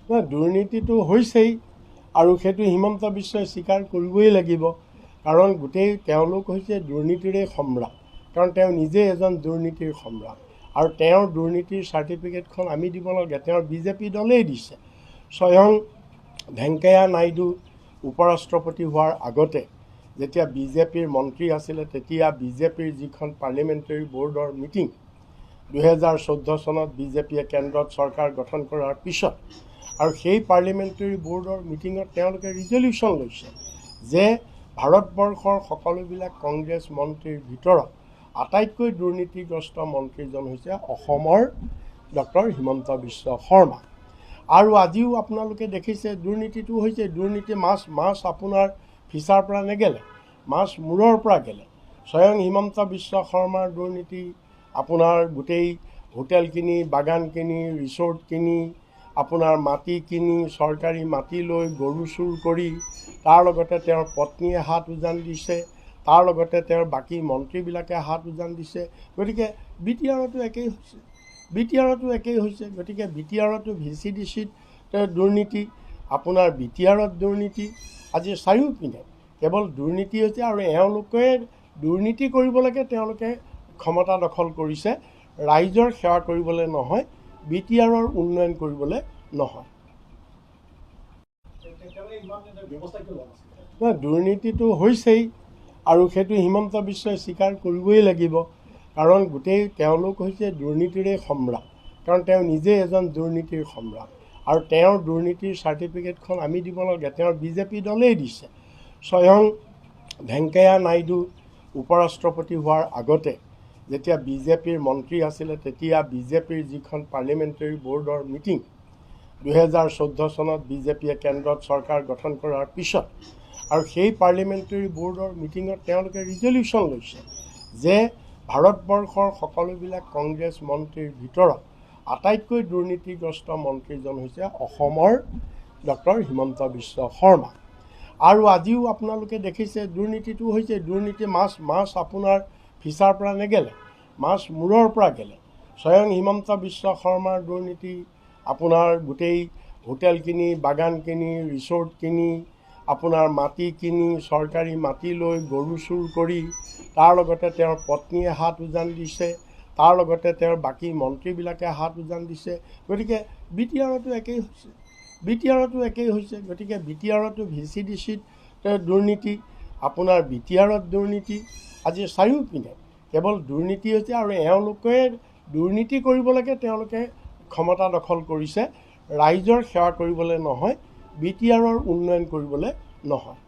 নহয়, দুৰ্নীতিটো হৈছেই আৰু সেইটো হিমন্ত বিশ্বই স্বীকাৰ কৰিবই লাগিব। কাৰণ গোটেই তেওঁলোক হৈছে দুৰ্নীতিৰে সম্ৰাট, কাৰণ তেওঁ নিজে এজন দুৰ্নীতিৰ সম্ৰাট আৰু তেওঁৰ দুৰ্নীতিৰ চাৰ্টিফিকেটখন আমি দিব নালাগে, তেওঁৰ বিজেপি দলেই দিছে। স্বয়ং ভেংকায়া নাইডু উপৰাষ্ট্ৰপতি হোৱাৰ আগতে যেতিয়া বিজেপিৰ মন্ত্ৰী আছিলে, তেতিয়া বিজেপিৰ যিখন পাৰ্লিমেণ্টাৰী বৰ্ডৰ মিটিং 2014 চনত বিজেপিয়ে কেন্দ্ৰত চৰকাৰ গঠন কৰাৰ পিছত, আৰু সেই পাৰ্লিমেণ্টাৰী বৰ্ডৰ মিটিঙত তেওঁলোকে ৰিজলিউশ্যন লৈছে যে ভাৰতবৰ্ষৰ সকলোবিলাক কংগ্ৰেছ মন্ত্ৰীৰ ভিতৰত আটাইতকৈ দুৰ্নীতিগ্ৰস্ত মন্ত্ৰীজন হৈছে অসমৰ ডক্টৰ হিমন্ত বিশ্ব শৰ্মা। আৰু আজিও আপোনালোকে দেখিছে দুৰ্নীতিটো হৈছে, দুৰ্নীতি মাছ আপোনাৰ ফিচাৰ পৰা নেগেলে, মাছ মূৰৰ পৰা গেলে। স্বয়ং হিমন্ত বিশ্ব শৰ্মাৰ দুৰ্নীতি আপোনাৰ গোটেই হোটেল কিনি, বাগান কিনি, ৰিচৰ্ট কিনি, আপোনাৰ মাটি কিনি, চৰকাৰী মাটি লৈ গৰু চুৰ কৰি, তাৰ লগতে তেওঁৰ পত্নীয়ে হাত উজান দিছে, তাৰ লগতে তেওঁৰ বাকী মন্ত্ৰীবিলাকে হাত উজান দিছে। গতিকে বি টি আৰতো একেই হৈছে, গতিকে বি টি আৰতো VCDCত দুৰ্নীতি, আপোনাৰ বি টি আৰত দুৰ্নীতি, আজি চাৰিওপিনে কেৱল দুৰ্নীতি হৈছে। আৰু এওঁলোকে দুৰ্নীতি কৰিবলৈকে তেওঁলোকে ক্ষমতা দখল কৰিছে, ৰাইজৰ সেৱা কৰিবলৈ নহয়, বি টি আৰৰ উন্নয়ন কৰিবলৈ নহয়। নহয়, দুৰ্নীতিটো হৈছেই আৰু সেইটো হিমন্ত বিশ্বই স্বীকাৰ কৰিবই লাগিব। কাৰণ গোটেই তেওঁলোক হৈছে দুৰ্নীতিৰে সম্ৰাট, কাৰণ তেওঁ নিজে এজন দুৰ্নীতিৰ সম্ৰাট আৰু তেওঁৰ দুৰ্নীতিৰ চাৰ্টিফিকেটখন আমি দিব নালাগে, তেওঁৰ বিজেপি দলেই দিছে। স্বয়ং ভেংকায়া নাইডু উপৰাষ্ট্ৰপতি হোৱাৰ আগতে যেতিয়া বিজেপিৰ মন্ত্ৰী আছিলে, তেতিয়া বিজেপিৰ যিখন পাৰ্লিমেণ্টাৰী বৰ্ডৰ মিটিং 2014 চনত বিজেপিয়ে কেন্দ্ৰত চৰকাৰ গঠন কৰাৰ পিছত, আৰু সেই পাৰ্লিমেণ্টাৰী বৰ্ডৰ মিটিঙত তেওঁলোকে ৰিজলিউশ্যন লৈছে যে ভাৰতবৰ্ষৰ সকলোবিলাক কংগ্ৰেছ মন্ত্ৰীৰ ভিতৰত আটাইতকৈ দুৰ্নীতিগ্ৰস্ত মন্ত্ৰীজন হৈছে অসমৰ ডক্টৰ হিমন্ত বিশ্ব শৰ্মা। আৰু আজিও আপোনালোকে দেখিছে দুৰ্নীতিটো হৈছে, দুৰ্নীতি মাছ আপোনাৰ ফিচাৰ পৰা নেগেলে, মাছ মূৰৰ পৰা গেলে। স্বয়ং হিমন্ত বিশ্ব শৰ্মাৰ দুৰ্নীতি আপোনাৰ গোটেই হোটেল কিনি, বাগান কিনি, ৰিচৰ্ট কিনি, আপোনাৰ মাটি কিনি, চৰকাৰী মাটি লৈ গৰু চুৰ কৰি, তাৰ লগতে তেওঁৰ পত্নীয়ে হাত উজান দিছে, তাৰ লগতে তেওঁৰ বাকী মন্ত্ৰীবিলাকে হাত উজান দিছে। গতিকে বি টি আৰতো একেই হৈছে, গতিকে বি টি আৰতো VCDCত দুৰ্নীতি, আপোনাৰ বি টি আৰত দুৰ্নীতি, আজি চাৰিওপিনে কেৱল দুৰ্নীতি হৈছে। আৰু এওঁলোকে দুৰ্নীতি কৰিবলৈকে তেওঁলোকে ক্ষমতা দখল কৰিছে, ৰাইজৰ সেৱা কৰিবলৈ নহয়, বি টি আৰৰ উন্নয়ন কৰিবলৈ নহয়।